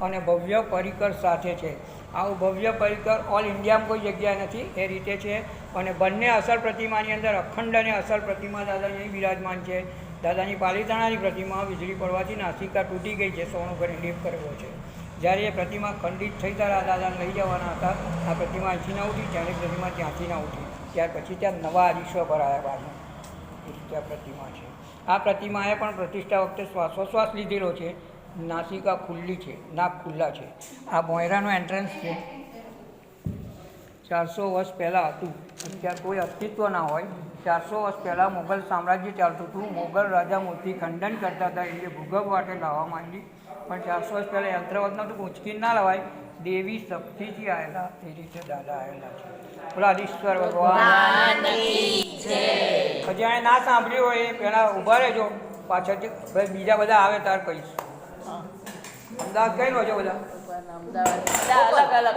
અને ભવ્ય પરિકર સાથે છે. આવું ભવ્ય પરિકર ઓલ ઇન્ડિયામાં કોઈ જગ્યાએ નથી, એ રીતે છે. અને બંને અસલ પ્રતિમાની અંદર અખંડ અને અસલ પ્રતિમા દાદાની બિરાજમાન છે. દાદાની પાલીતાણાની પ્રતિમા વીજળી પડવાથી નાસિકા તૂટી ગઈ છે, સોનું કરી લેપ કરેલો છે. જ્યારે એ પ્રતિમા ખંડિત થઈ ત્યારે આ દાદાને લઈ જવાના હતા. આ પ્રતિમા અહીંથી ના ઉઠી, જ્યારે પ્રતિમા ત્યાંથી ના ઉઠી, ત્યાર પછી ત્યાં નવા વિશ્વ ભરાયા બાજુ ત્યાં પ્રતિમા છે. આ પ્રતિમાએ પણ પ્રતિષ્ઠા વખતે શ્વાસોશ્વાસ લીધેલો છે. નાસિકા ખુલ્લી છે, નાક ખુલ્લા છે. આ મોયરાનું એન્ટ્રન્સ છે. 400 વર્ષ પહેલાં હતું, અત્યારે કોઈ અસ્તિત્વ ના હોય. 400 વર્ષ પહેલાં મોગલ સામ્રાજ્ય ચાલતું હતું. મોગલ રાજા મૂર્તિ ખંડન કરતા હતા એટલે ભૂગર્ભ વાટે લાવવા માંડી. પણ 400 વર્ષ પહેલાં યંત્રવત નહોતું, ઉંચકી ના લવાય. દેવી શક્તિથી આવેલા એ રીતે દાદા આવેલા છે. ભોલાધીશ્વર ભગવાન જેણે ના સાંભળ્યું હોય એ પહેલાં ઊભા રહેજો, પાછળથી બીજા બધા આવે તાર કહીશ. અમદાવાદ કઈ લો છો બધા? અમદાવાદ અલગ અલગ